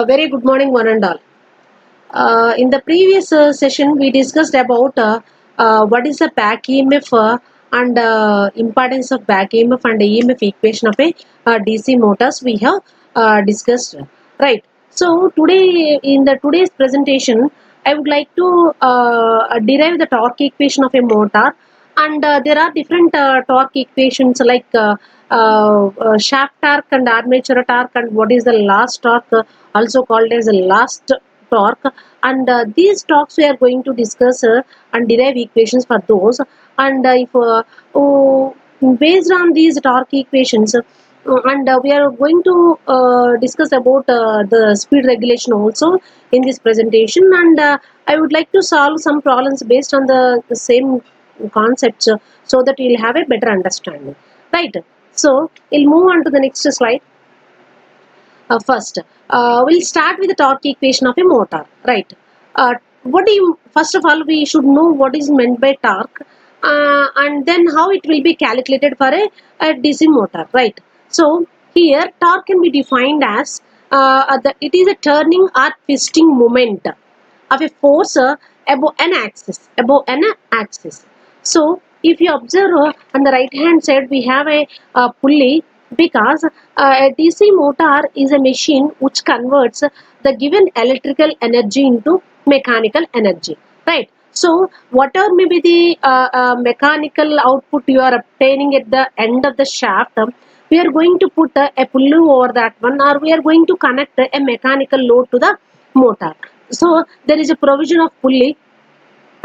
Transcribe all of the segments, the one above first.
Very good morning, one and all. In the previous session, we discussed about what is the back EMF and importance of back EMF and EMF equation of a DC motors. We have discussed, right? So today, in the today's presentation, I would like to derive the torque equation of a motor, and there are different torque equations like shaft torque and armature torque, and what is the last torque, also called as the last torque, and these talks we are going to discuss and derive equations for those, and if oh, based on these torque equations, and we are going to discuss about the speed regulation also in this presentation, and I would like to solve some problems based on the same concepts, so that you'll have a better understanding, right? So we'll move on to the next slide. First, we'll start with the torque equation of a motor, right? First of all, we should know what is meant by torque, and then how it will be calculated for a DC motor, right? So here, torque can be defined as it is a turning or twisting moment of a force above an axis. So if you observe on the right hand side, we have a pulley, because a DC motor is a machine which converts the given electrical energy into mechanical energy, right? So whatever may be the mechanical output you are obtaining at the end of the shaft, we are going to put a pulley over that one, or we are going to connect a mechanical load to the motor. So there is a provision of pulley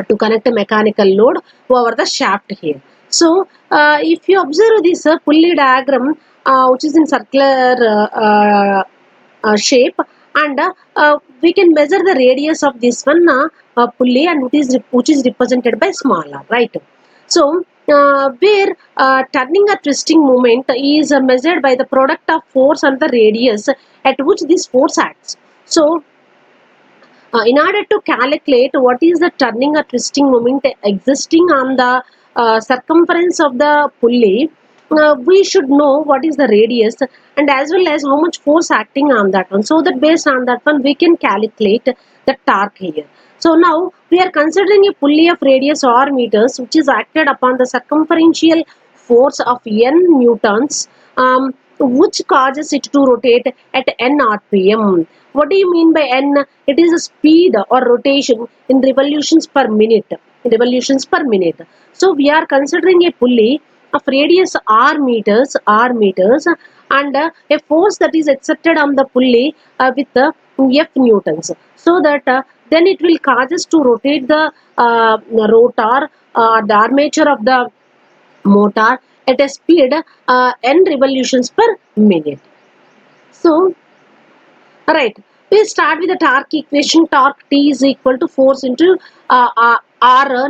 to connect a mechanical load over the shaft here. So if you observe this pulley diagram, which is in circular shape, and we can measure the radius of this one pulley, and which is represented by small r, right? So where turning or twisting moment is measured by the product of force and the radius at which this force acts. So in order to calculate what is the turning or twisting moment existing on the circumference of the pulley, we should know what is the radius, and as well as how much force acting on that one, so that based on that one we can calculate the torque here. So now we are considering a pulley of radius r meters, which is acted upon the circumferential force of n newtons, which causes it to rotate at n rpm. What do you mean by n? It is a speed or rotation in revolutions per minute. Revolutions per minute. So we are considering a pulley of radius r meters, and a force that is exerted on the pulley with f newtons. So that then it will cause us to rotate the rotor, the armature of the motor at a speed n revolutions per minute. So, right, we start with the torque equation. Torque T is equal to force into R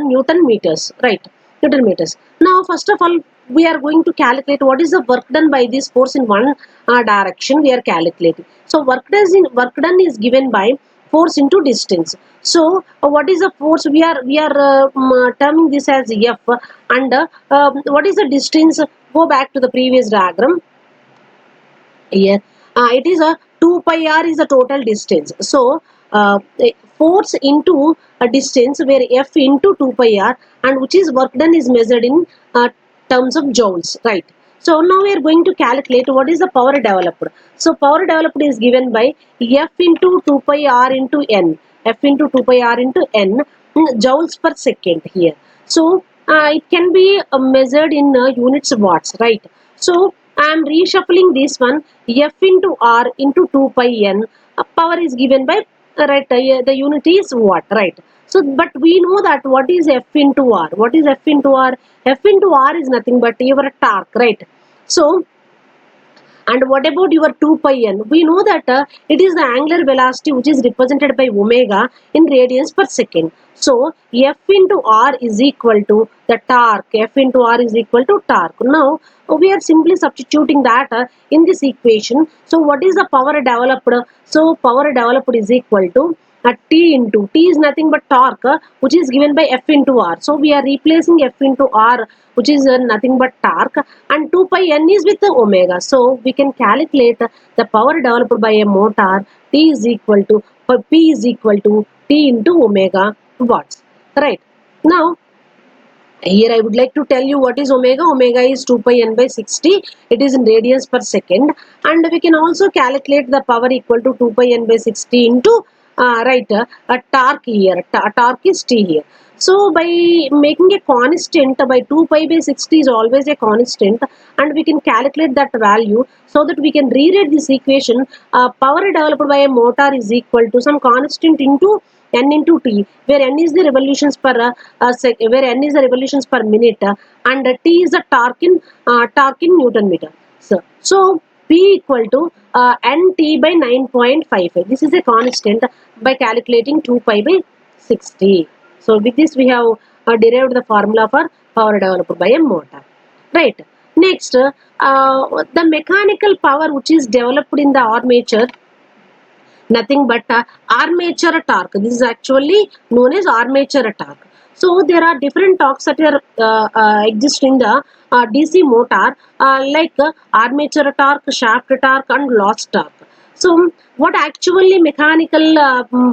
Newton meters, right? Newton meters. Now, first of all, we are going to calculate what is the work done by this force in one direction. We are calculating. So, work done is given by force into distance. So, what is the force? We are terming this as F, and what is the distance? Go back to the previous diagram. Here, it is a 2 pi r is the total distance. So, force into a distance where F into 2 pi r, and which is work done is measured in terms of joules, right? So, now we are going to calculate what is the power developed. So, power developed is given by F into 2 pi r into N. F into 2 pi r into N, joules per second here. So, it can be measured in units watts, right? So, I am reshuffling this one. F into R into 2 pi N. Power is given by, right, the unit is watt, right? So, but we know that what is F into R? What is F into R? F into R is nothing but your torque, right? So, and what about your 2 pi n? We know that it is the angular velocity which is represented by omega in radians per second. So, F into R is equal to the torque. F into R is equal to torque. Now, we are simply substituting that in this equation. So, what is the power developed? So, power developed is equal to T into T is nothing but torque, which is given by F into R. So we are replacing F into R, which is nothing but torque, and 2 pi N is with the omega. So we can calculate the power developed by a motor. T is equal to P is equal to T into omega watts. Right. Now here I would like to tell you what is omega. Omega is 2 pi N by 60. It is in radians per second, and we can also calculate the power equal to 2 pi N by 60 into a torque here. Torque is T here. So by making a constant by 2 pi by 60 is always a constant, and we can calculate that value so that we can rewrite this equation. Power developed by a motor is equal to some constant into N into T, where N is the revolutions per where N is the revolutions per minute, and T is the torque in Newton meter. So P equal to Nt by 9.55. This is a constant by calculating 2 pi by 60. So with this we have derived the formula for power developed by a motor. Right. Next, the mechanical power which is developed in the armature, nothing but armature torque. This is actually known as armature torque. So there are different torques that are exist in the DC motor, like armature torque, shaft torque, and loss torque. So what actually mechanical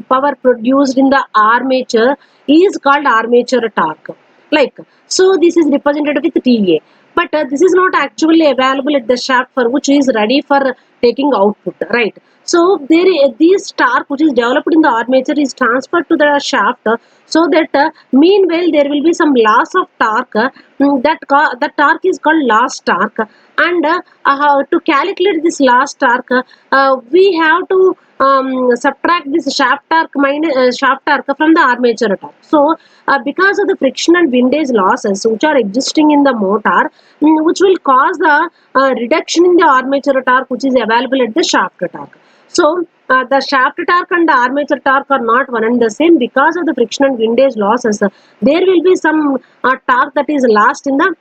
power produced in the armature is called armature torque. Like, so this is represented with TA, but this is not actually available at the shaft for which is ready for taking output, right? So this torque which is developed in the armature is transferred to the shaft, so that meanwhile there will be some loss of torque. The torque is called loss torque, and to calculate this loss torque, we have to subtract this shaft torque from the armature torque. So because of the friction and windage losses which are existing in the motor, which will cause the reduction in the armature torque which is available at the shaft torque. So the shaft torque and the armature torque are not one and the same because of the friction and windage losses. There will be some torque that is lost in the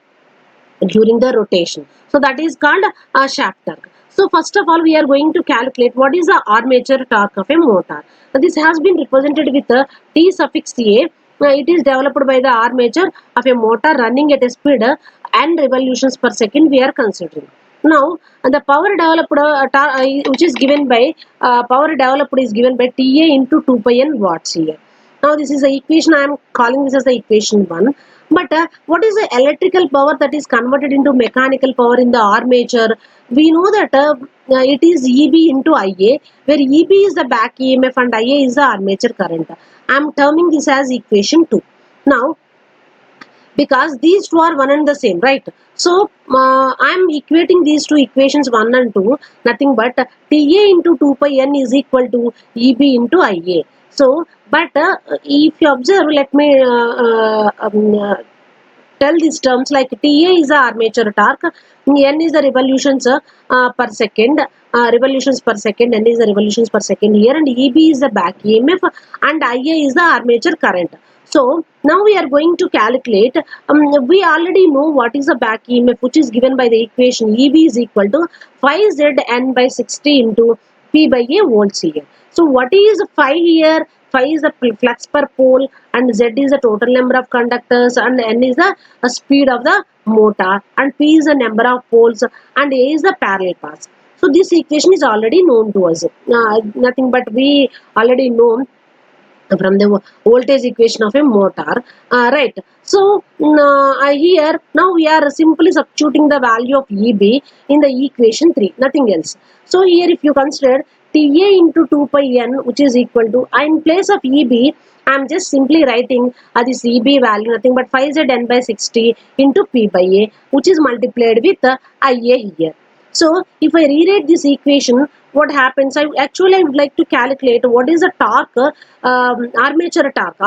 during the rotation. So that is called a shaft torque. So first of all, we are going to calculate what is the armature torque of a motor. This has been represented with the T suffix A. It is developed by the armature of a motor running at a speed n revolutions per second we are considering. Now the power developed which is given by power developed is given by TA into 2 pi n watts here. Now this is the equation, I am calling this as the equation 1. But what is the electrical power that is converted into mechanical power in the armature? We know that it is EB into IA, where EB is the back EMF and IA is the armature current. I am terming this as equation 2. Now, because these two are one and the same, right? So I am equating these two equations 1 and 2, nothing but TA into 2 pi n is equal to EB into IA. So, but if you observe, let me tell these terms, like TA is the armature torque, N is the revolutions per second, revolutions per second, N is the revolutions per second here, and EB is the back EMF, and IA is the armature current. So now we are going to calculate, we already know what is the back EMF, which is given by the equation EB is equal to 5Zn by 60 into P by A volts here. So what is phi here? Phi is the flux per pole, and Z is the total number of conductors, and N is the speed of the motor, and P is the number of poles, and A is the parallel paths. So this equation is already known to us. Nothing but we already know from the voltage equation of a motor, right? So here now we are simply substituting the value of EB in the equation 3, nothing else. So here if you consider TA into 2 pi n, which is equal to, in place of EB I am just simply writing this EB value, nothing but 5Zn by 60 into P by A, which is multiplied with IA here. So if I rewrite this equation, what happens? I would like to calculate what is the torque, armature torque,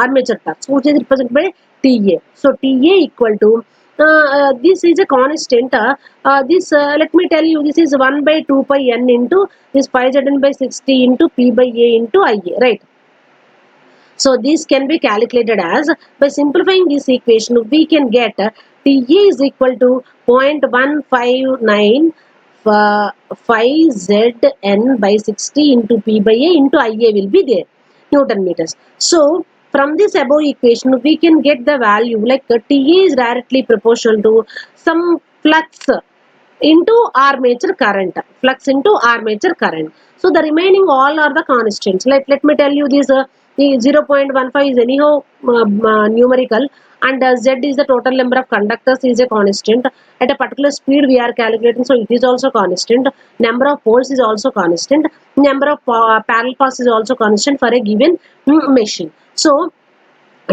which is represented by TA. So TA equal to this is a constant. Let me tell you, this is 1 by 2 pi n into this 5Zn by 60 into P by A into IA, right? So this can be calculated as, by simplifying this equation, we can get TA is equal to 0.159 5Zn by 60 into P by A into IA will be there. Newton meters. So from this above equation we can get the value like TA is directly proportional to some flux into armature current, flux into armature current. So the remaining all are the constants. Let me tell you this, the 0.15 is anyhow numerical, and Z is the total number of conductors is a constant. At a particular speed we are calculating, so it is also constant. Number of poles is also constant. Number of parallel paths is also constant for a given machine. So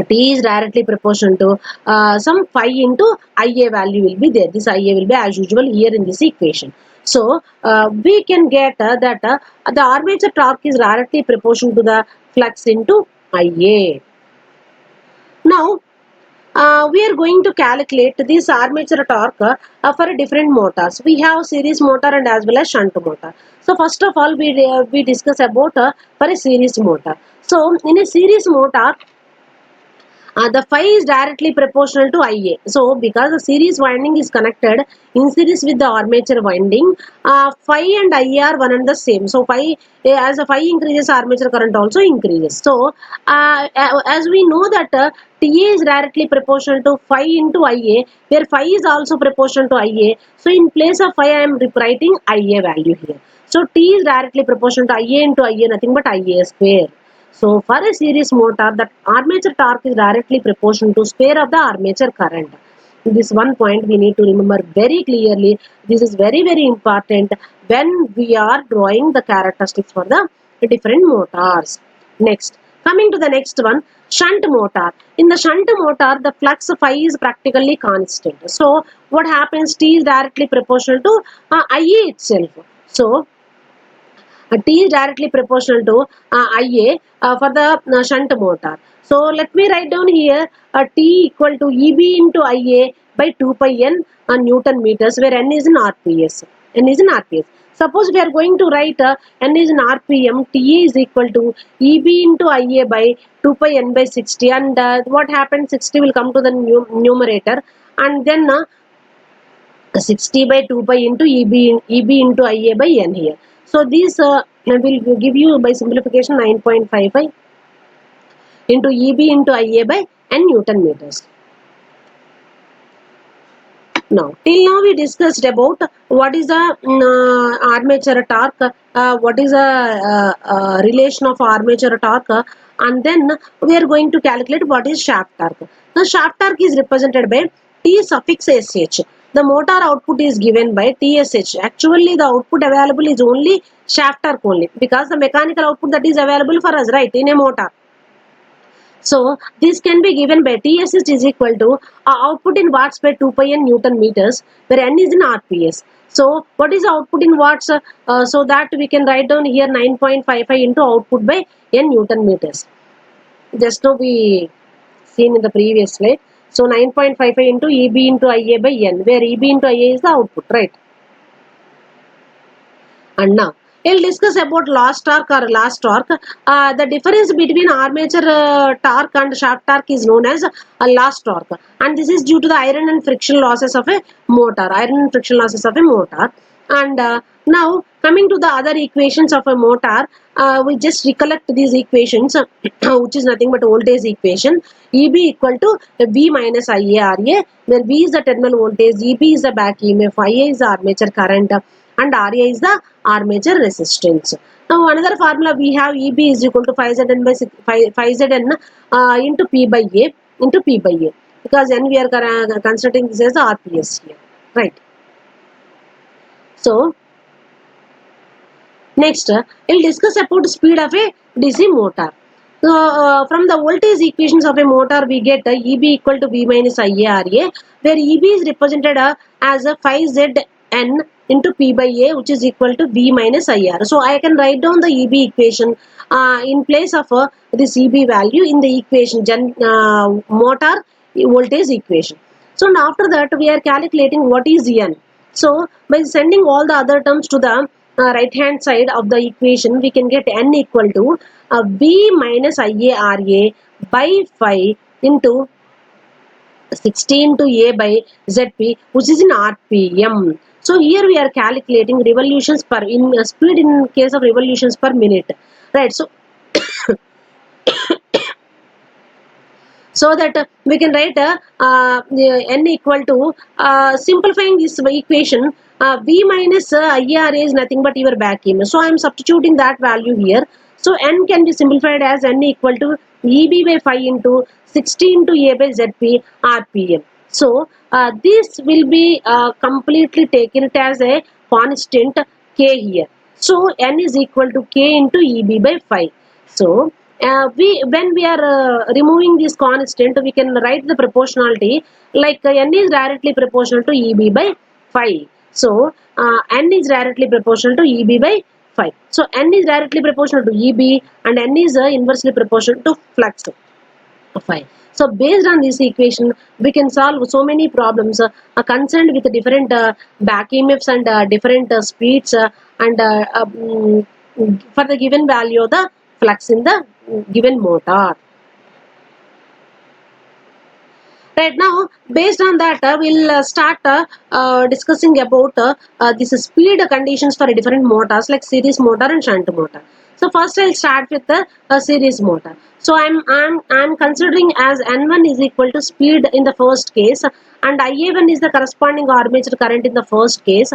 T is directly proportional to some phi into Ia value will be there. This Ia will be as usual here in this equation. So we can get that the armature torque is directly proportional to the flux into Ia. Now we are going to calculate this armature torque for different motors. We have series motor and as well as shunt motor. So first of all we discuss about for a series motor. So in a series motor, the phi is directly proportional to Ia. So because the series winding is connected in series with the armature winding, phi and Ia are one and the same. So phi, as the phi increases, armature current also increases. So as we know that Ta is directly proportional to phi into Ia, where phi is also proportional to Ia. So in place of phi I am writing Ia value here. So T is directly proportional to Ia into Ia, nothing but Ia square. So for a series motor, the armature torque is directly proportional to square of the armature current. This one point we need to remember very clearly. This is very important when we are drawing the characteristics for the different motors. Next, coming to the next one, shunt motor. In the shunt motor, the flux phi is practically constant. So what happens? T is directly proportional to Ia itself. So T is directly proportional to Ia for the shunt motor. So let me write down here T equal to Eb into Ia by 2 pi n Newton meters, where n is in RPS. N is in RPS. Suppose we are going to write n is in RPM, Ta is equal to Eb into Ia by 2 pi n by 60, and what happens? 60 will come to the numerator, and then 60 by 2 pi into EB into Ia by n here. So this will give you by simplification 9.55 into EB into Ia by n Newton meters. Now, till now we discussed about what is the armature torque, what is the relation of armature torque, and then we are going to calculate what is shaft torque. Now, shaft torque is represented by T suffix SH. The motor output is given by TSH. Actually, the output available is only shaft torque only, because the mechanical output that is available for us, right, in a motor. So this can be given by TSH is equal to output in watts by 2 pi n Newton meters, where n is in RPS. So what is the output in watts? So that we can write down here 9.55 into output by n Newton meters. Just now we seen in the previous slide. So 9.55 into EB into Ia by n, where EB into Ia is the output, right? And now we'll discuss about loss torque or last torque. The difference between armature torque and shaft torque is known as a loss torque, and this is due to the iron and friction losses of a motor. And now coming to the other equations of a motor, we just recollect these equations, which is nothing but voltage equation. EB equal to V minus IaRa, where V is the terminal voltage, EB is the back EMF, Ia is the armature current, and Ra is the armature resistance. Now another formula we have, EB is equal to 5Zn by 5Zn into P by A, because then we are considering this as the RPS here, right? So next we'll discuss about speed of a DC motor. So from the voltage equations of a motor we get EB equal to V minus IaRa, where EB is represented as a 5Zn into P by A, which is equal to V minus IR. So I can write down the EB equation in place of this EB value in the equation motor voltage equation. So now after that we are calculating what is N. So by sending all the other terms to the right hand side of the equation, we can get N equal to V minus IaRa by 5 into 16 to A by Zp, which is in RPM. So here we are calculating revolutions per speed in case of revolutions per minute, right? So so that we can write n equal to simplifying this equation, v minus IRA is nothing but your back EMF. So I am substituting that value here. So n can be simplified as n equal to EB by 5 into 60 into A by ZP RPM. So this will be completely taken it as a constant k here. So n is equal to k into EB by 5. So we when we are removing this constant, we can write the proportionality like n is directly proportional to EB by 5. So n is directly proportional to EB by 5. So n is directly proportional to EB and n is inversely proportional to flux 5. So based on this equation, we can solve so many problems concerned with different back EMFs and different speeds and for the given value of the flux in the given motor. Right now, based on that, we'll start discussing about this speed conditions for different motors like series motor and shunt motor. So first, I'll start with the series motor. So I'm considering as N1 is equal to speed in the first case, and IA1 is the corresponding armature current in the first case.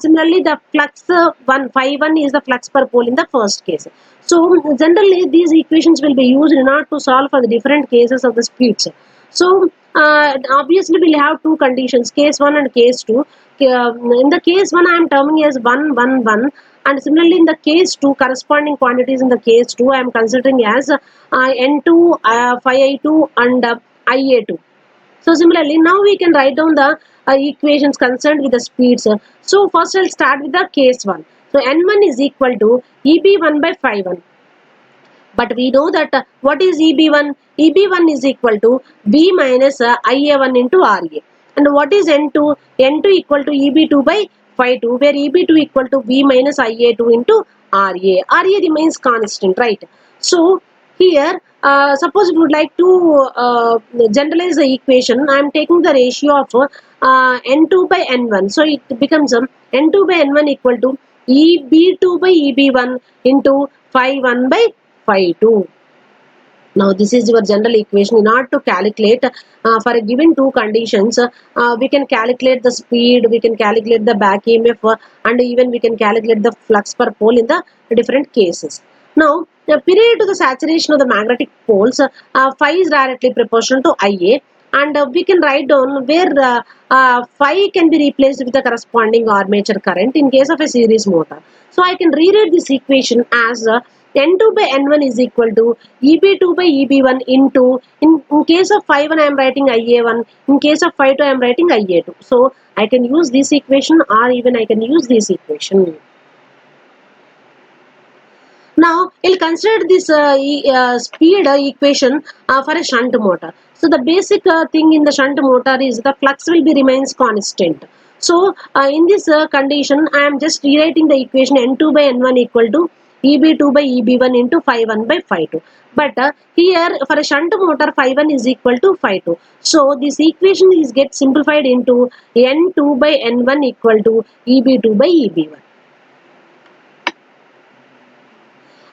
Similarly, the flux 1 is the flux per pole in the first case. So generally, these equations will be used in order to solve for the different cases of the speeds. So obviously we'll have two conditions, case 1 and case 2. In the case 1 I am terming as 1 1 1, and similarly in the case 2 corresponding quantities in the case 2 I am considering as N2 phi I2 and IA2. So similarly now we can write down the equations concerned with the speeds. So first I'll start with the case 1. So N1 is equal to EB1 by phi 1. But we know that what is EB1? EB1 is equal to B minus IA1 into RA. And what is N2? N2 equal to EB2 by phi 2, where EB2 equal to B minus IA2 into RA. RA remains constant, right? So here, suppose we would like to generalize the equation. I am taking the ratio of N2 by N1. So it becomes N2 by N1 equal to EB2 by EB1 into phi 1 by phi 2. Now this is your general equation. In order to calculate for a given two conditions, we can calculate the speed, we can calculate the back EMF, and even we can calculate the flux per pole in the different cases. Now, the period to the saturation of the magnetic poles, phi is directly proportional to Ia, and we can write down where phi can be replaced with the corresponding armature current in case of a series motor. So I can rewrite this equation as N2 by N1 is equal to EB2 by EB1 into, in case of phi 1 I am writing IA1, in case of phi 2 I am writing IA2. So I can use this equation or even I can use this equation. Now, we'll consider this speed equation for a shunt motor. So the basic thing in the shunt motor is the flux will be remains constant. So in this condition, I am just rewriting the equation N2 by N1 equal to EB2 by EB1 into phi 1 by phi 2. But here for a shunt motor, phi 1 is equal to phi 2. So this equation is get simplified into N2 by N1 equal to EB2 by EB1.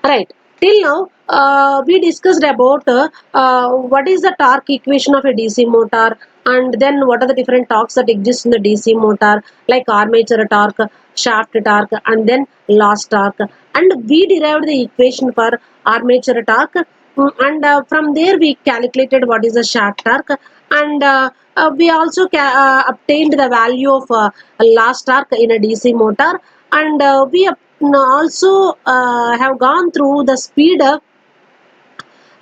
Right. Till now, we discussed about what is the torque equation of a DC motor, and then what are the different torques that exist in the DC motor, like armature torque, shaft torque, and then loss torque. And we derived the equation for armature torque, and from there we calculated what is the shaft torque, and we also obtained the value of loss torque in a DC motor, and we also have gone through the speed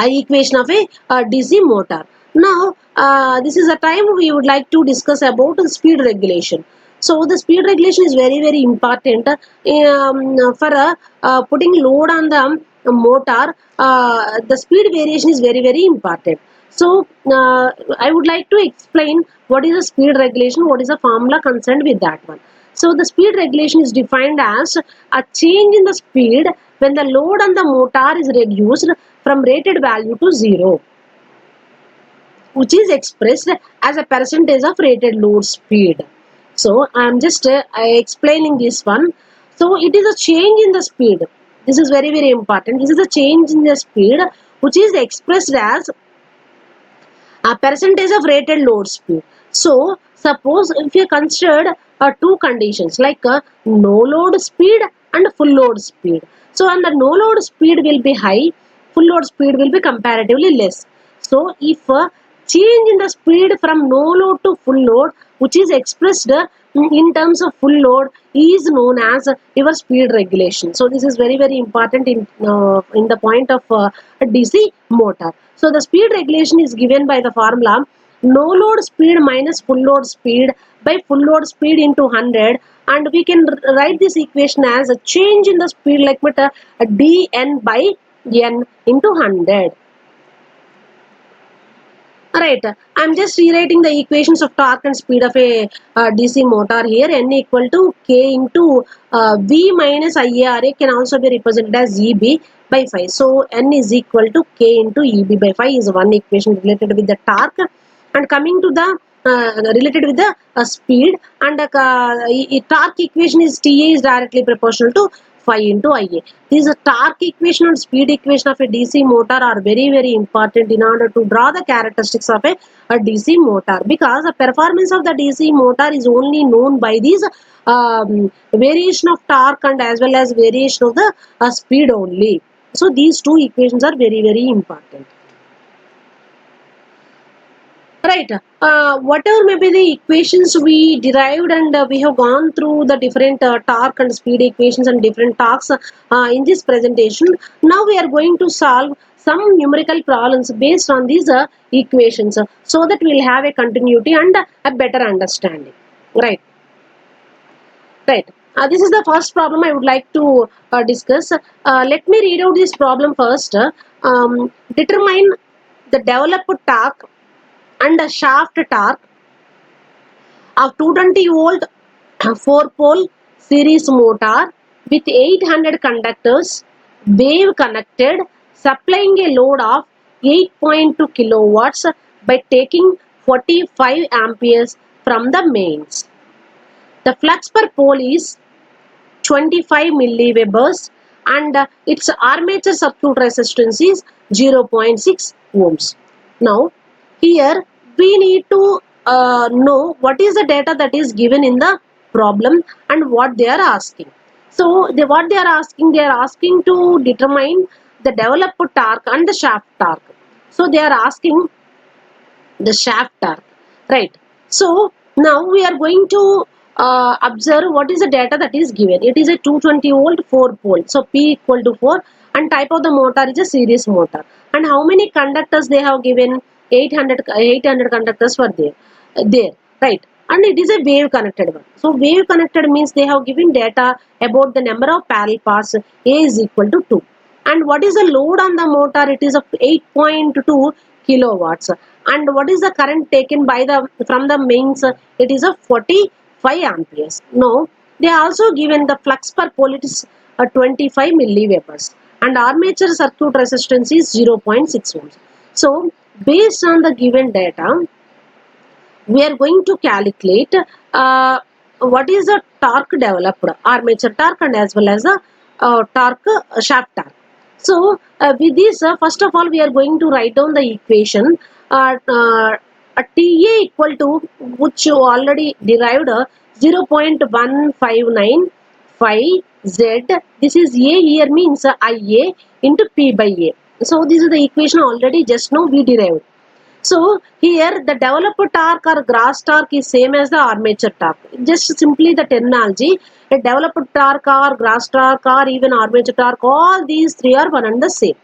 equation of a DC motor. Now, this is a time we would like to discuss about the speed regulation. So, the speed regulation is very, very important for putting load on the motor. The speed variation is very, very important. So, I would like to explain what is the speed regulation, what is the formula concerned with that one. So, the speed regulation is defined as a change in the speed when the load on the motor is reduced from rated value to 0, which is expressed as a percentage of rated load speed. So, I am just explaining this one. So, it is a change in the speed. This is very, very important. This is a change in the speed which is expressed as percentage of rated load speed. So suppose if you considered two conditions like no load speed and full load speed. So and the no load speed will be high, full load speed will be comparatively less. So if change in the speed from no load to full load, which is expressed in terms of full load, is known as your speed regulation. So this is very very important in the point of a DC motor. So the speed regulation is given by the formula no load speed minus full load speed by full load speed into 100, and we can write this equation as a change in the speed like dn by n into 100. Right, I'm just rewriting the equations of torque and speed of a DC motor here. N equal to K into V minus IARA can also be represented as EB by 5. So N is equal to K into EB by 5 is one equation related with the torque. And coming to the related with the speed, and torque equation is TA is directly proportional to phi into IA. These torque equation and speed equation of a DC motor are very very important in order to draw the characteristics of a DC motor, because the performance of the DC motor is only known by these variation of torque and as well as variation of the speed only. So these two equations are very very important. Right. Whatever may be the equations we derived, and we have gone through the different torque and speed equations and different torques in this presentation. Now we are going to solve some numerical problems based on these equations, so that we will have a continuity and a better understanding. Right. Right. This is the first problem I would like to discuss. Let me read out this problem first. Determine the developed torque and a shaft torque of 220 volt 4 pole series motor with 800 conductors wave connected, supplying a load of 8.2 kilowatts by taking 45 amperes from the mains. The flux per pole is 25 milliwebers, and its armature circuit resistance is 0.6 ohms. Now here we need to know what is the data that is given in the problem and what they are asking. So what they are asking to determine the developed torque and the shaft torque. So they are asking the shaft torque, right? So now we are going to observe what is the data that is given. It is a 220 volt 4 pole, so P equal to 4, and type of the motor is a series motor, and how many conductors they have given. 800 conductors were there, right? And it is a wave connected one. So wave connected means they have given data about the number of parallel paths. A is equal to 2, and what is the load on the motor? It is of 8.2 kilowatts. And what is the current taken by the from the mains? It is of 45 amperes. Now they are also given the flux per pole, it is 25 milliwebers, and armature circuit resistance is 0.6 ohms. So based on the given data, we are going to calculate what is the torque developed, armature torque and as well as the torque shaft torque. So with this, first of all we are going to write down the equation TA equal to, which you already derived, 0.1595 Z. This is A here means IA into P by A. So this is the equation already just now we derived. So here the developed torque or gross torque is same as the armature torque. Just simply the terminology. A developed torque or gross torque or even armature torque, all these three are one and the same.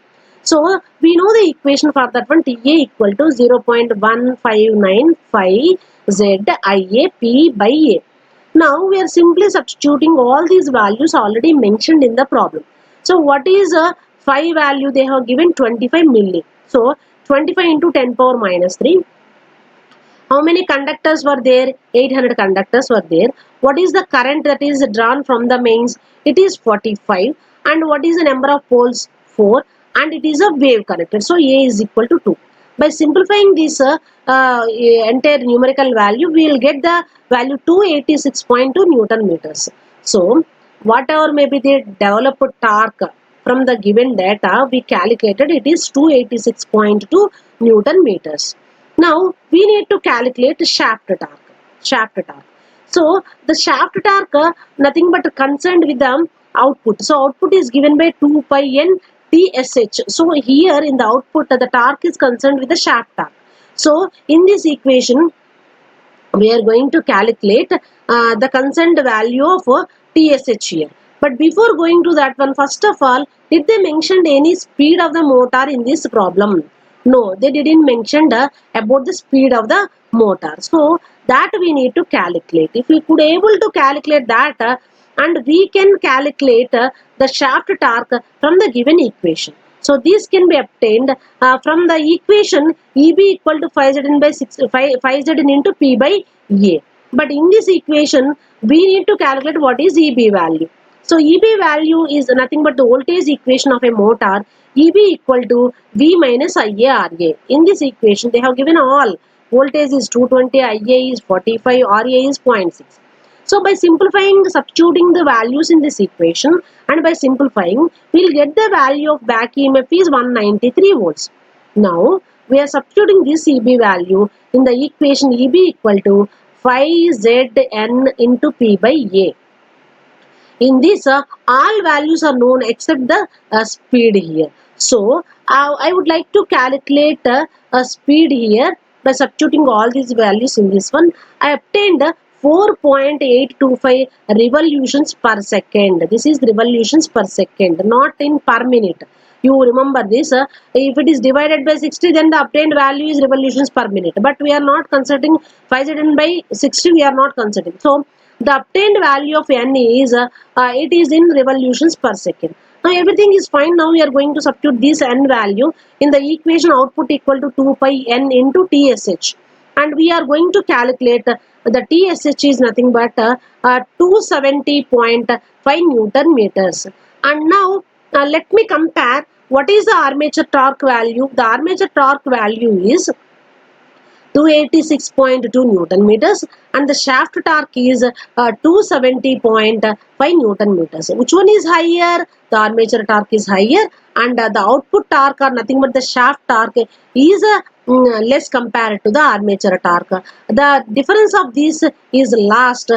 So we know the equation for that one. TA equal to 0.1595 Z IA P by A. Now we are simply substituting all these values already mentioned in the problem. So what is a phi value? They have given 25 milli. So 25 into 10 power minus 3. How many conductors were there? 800 conductors were there. What is the current that is drawn from the mains? It is 45. And what is the number of poles? 4. And it is a wave connected. So A is equal to 2. By simplifying this entire numerical value, we will get the value 286.2 Newton meters. So whatever may be the developed torque from the given data, we calculated it is 286.2 Newton meters. Now we need to calculate shaft torque. Shaft torque. So the shaft torque nothing but concerned with the output. So output is given by 2 pi n tsh. So here in the output the torque is concerned with the shaft torque. So in this equation we are going to calculate the concerned value of TSH here. But before going to that one, first of all, did they mention any speed of the motor in this problem? No, they didn't mention about the speed of the motor. So that we need to calculate. If we could able to calculate that, and we can calculate the shaft torque from the given equation. So this can be obtained from the equation EB equal to 5Zn by 6, 5Zn into P by A. But in this equation, we need to calculate what is EB value. So EB value is nothing but the voltage equation of a motor. EB equal to V minus IA RA. In this equation, they have given all. Voltage is 220, IA is 45, RA is 0.6. So by simplifying, substituting the values in this equation, and by simplifying, we will get the value of back EMF is 193 volts. Now, we are substituting this EB value in the equation EB equal to 5Zn into P by A. In this, all values are known except the speed here. So, I would like to calculate speed here by substituting all these values in this one. I obtained 4.825 revolutions per second. This is revolutions per second, not in per minute. You remember this. If it is divided by 60, then the obtained value is revolutions per minute. But we are not considering 5 by 60. We are not considering. So the obtained value of n is it is in revolutions per second. Now everything is fine. Now we are going to substitute this n value in the equation output equal to 2 pi n into TSH, and we are going to calculate the TSH is nothing but 270.5 Newton meters. And now let me compare what is the armature torque value. The armature torque value is 286.2 Newton meters, and the shaft torque is 270.5 Newton meters. Which one is higher? The armature torque is higher, and the output torque or nothing but the shaft torque is less compared to the armature torque. The difference of this is lost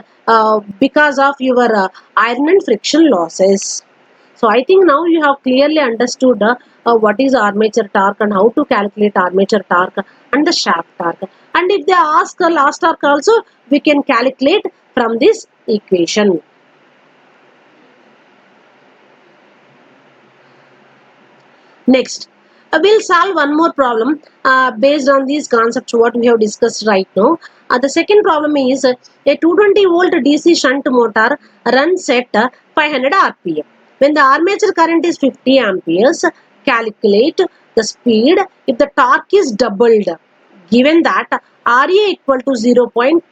because of your iron and friction losses. So I think now you have clearly understood what is armature torque and how to calculate armature torque and the shaft torque. And if they ask last torque also, we can calculate from this equation. Next, we'll solve one more problem based on these concepts what we have discussed right now. The second problem is a 220 volt DC shunt motor runs at 500 RPM. When the armature current is 50 amperes, calculate the speed if the torque is doubled, given that RA equal to 0.2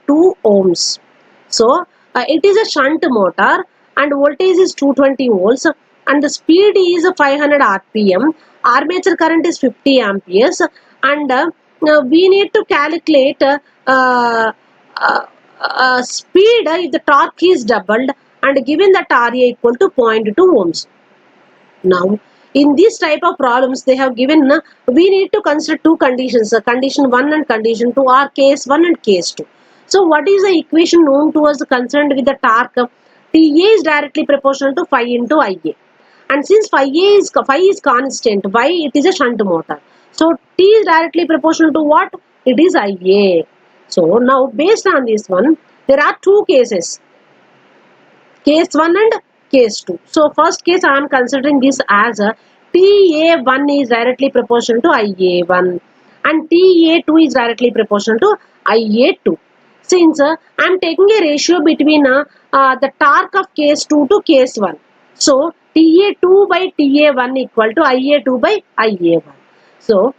ohms. So, it is a shunt motor and voltage is 220 volts and the speed is 500 RPM. Armature current is 50 amperes, and we need to calculate speed if the torque is doubled, and given that RA equal to 0.2 ohms. Now, in this type of problems, they have given, we need to consider two conditions, condition 1 and condition 2, or case 1 and case 2. So, what is the equation known to us concerned with the torque? TA is directly proportional to phi into IA. And since phi is constant, why it is a shunt motor. So, T is directly proportional to what? It is IA. So, now based on this one, there are two cases. Case 1 and case 2. So first case I am considering this as a TA1 is directly proportional to IA1 and TA2 is directly proportional to IA2. Since I am taking a ratio between the torque of case 2 to case 1. So TA2 by TA1 equal to IA2 by IA1. So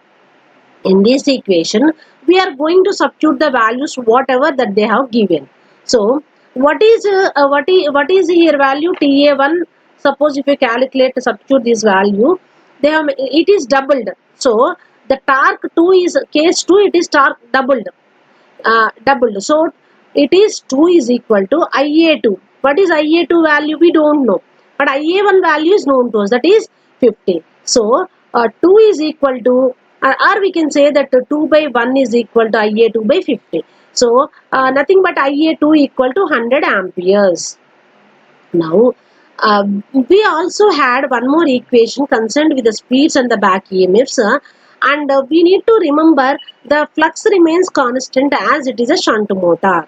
in this equation we are going to substitute the values whatever that they have given. So what is here value TA1? Suppose if you calculate substitute this value, it is doubled. So the torque 2 is case 2, it is torque doubled. So it is 2 is equal to IA2. What is IA2 value? We don't know, but IA1 value is known to us, that is 50. So 2 is equal to or we can say that 2 by 1 is equal to Ia2 by 50. So nothing but Ia2 equal to 100 amperes. Now, we also had one more equation concerned with the speeds and the back EMFs, and we need to remember the flux remains constant as it is a shunt motor,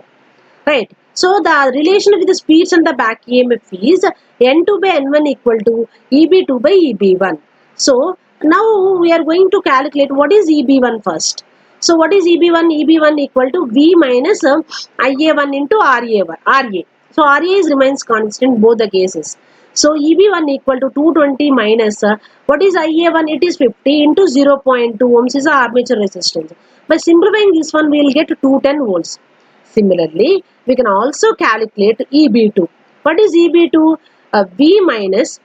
right? So, the relation with the speeds and the back EMF is N2 by N1 equal to EB2 by EB1. So, now we are going to calculate what is EB1 first. So, what is EB1? EB1 equal to V minus Ia1 into RA. So, RA is remains constant both the cases. So, EB1 equal to 220 minus what is Ia1? It is 50 into 0.2 ohms is the armature resistance. By simplifying this one, we will get 210 volts. Similarly, we can also calculate EB2. What is EB2? V minus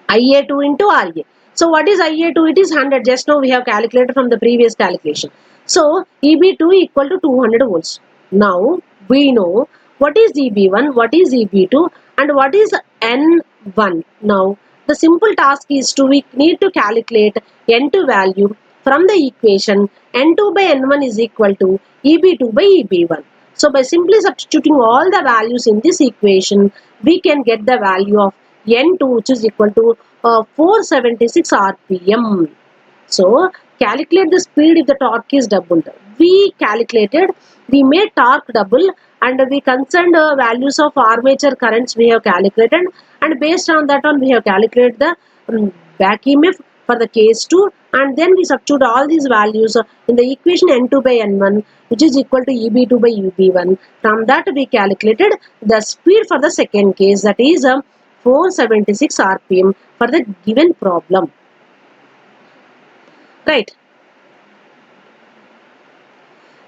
Ia2 into RA. So what is Ia2? It is 100. Just now we have calculated from the previous calculation. So EB2 equal to 200 volts. Now we know what is EB1, what is EB2 and what is N1. Now the simple task is to we need to calculate N2 value from the equation N2 by N1 is equal to EB2 by EB1. So by simply substituting all the values in this equation, we can get the value of N2 which is equal to 476 RPM. So calculate the speed if the torque is doubled. We calculated, we made torque double and we concerned values of armature currents we have calculated, and based on that one we have calculated the back EMF for the case 2, and then we substitute all these values in the equation N2 by N1 which is equal to EB2 by EB1. From that we calculated the speed for the second case, that is 476 RPM for the given problem. Right.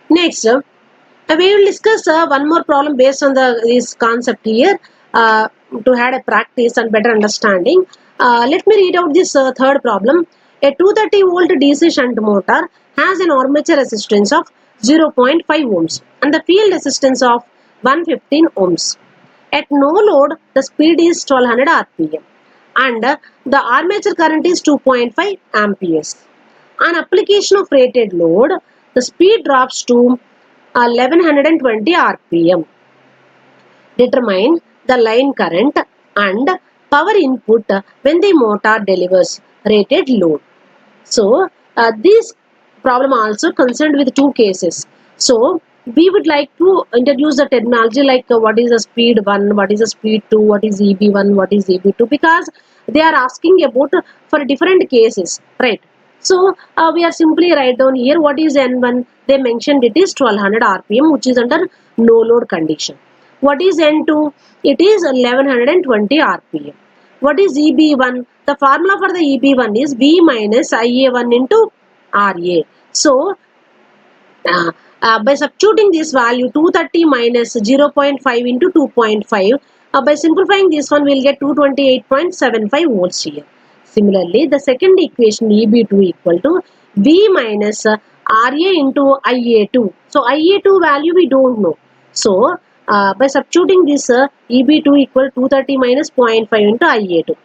Next, we will discuss one more problem based on this concept here to have a practice and better understanding. Let me read out this third problem. A 230 volt DC shunt motor has an armature resistance of 0.5 ohms and the field resistance of 115 ohms. At no load, the speed is 1200 rpm and the armature current is 2.5 amperes. On application of rated load, the speed drops to 1120 rpm. Determine the line current and power input when the motor delivers rated load. So, this problem also concerned with two cases. So, we would like to introduce the terminology like what is the speed 1, what is the speed 2, what is EB1, what is EB2, because they are asking about for different cases, right? So, we are simply write down here what is N1. They mentioned it is 1200 RPM which is under no load condition. What is N2? It is 1120 RPM. What is EB1? The formula for the EB1 is V minus Ia1 into RA. So, by substituting this value 230 minus 0.5 into 2.5, by simplifying this one we will get 228.75 volts here. Similarly, the second equation EB2 equal to V minus RA into Ia2. So, Ia2 value we don't know. So, by substituting this EB2 equal 230 minus 0.5 into Ia2.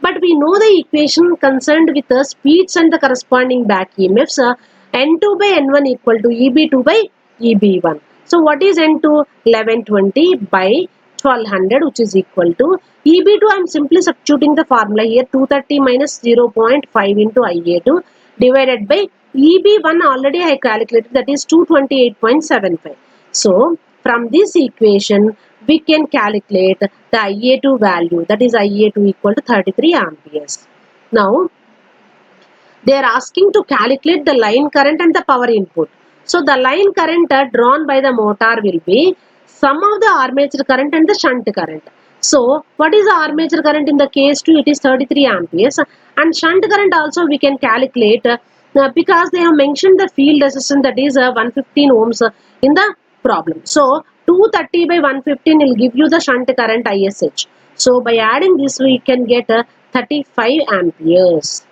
But we know the equation concerned with the speeds and the corresponding back EMFs. N2 by N1 equal to EB2 by EB1. So what is N2? 1120 by 1200 which is equal to EB2. I am simply substituting the formula here 230 minus 0.5 into Ia2 divided by EB1 already I calculated, that is 228.75. So from this equation we can calculate the Ia2 value, that is Ia2 equal to 33 amperes. Now they are asking to calculate the line current and the power input. So the line current drawn by the motor will be sum of the armature current and the shunt current. So what is the armature current in the case 2? It is 33 amperes, and shunt current also we can calculate because they have mentioned the field resistance, that is 115 ohms in the problem. So 230 by 115 will give you the shunt current ISH. So by adding this we can get 35 amperes.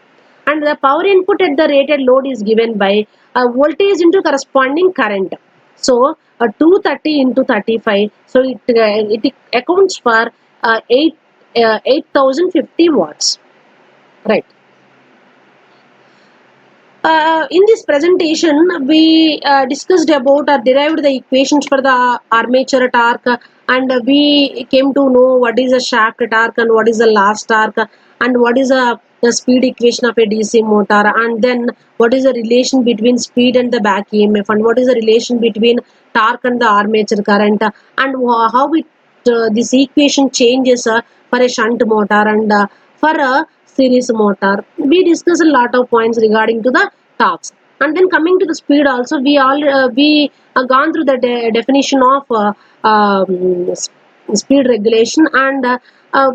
And the power input at the rated load is given by voltage into corresponding current. So 230 into 35, so it accounts for 8050 watts, right? In this presentation, we discussed about or derived the equations for the armature torque, and we came to know what is a shaft torque and what is the last torque, and what is the speed equation of a DC motor, and then what is the relation between speed and the back EMF, and what is the relation between torque and the armature current, and how it this equation changes for a shunt motor and for a series motor. We discussed a lot of points regarding to the torques, and then coming to the speed also, we gone through the definition of speed regulation, and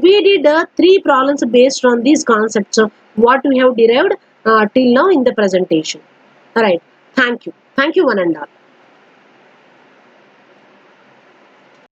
we did three problems based on these concepts of what we have derived till now in the presentation. All right, thank you one and all.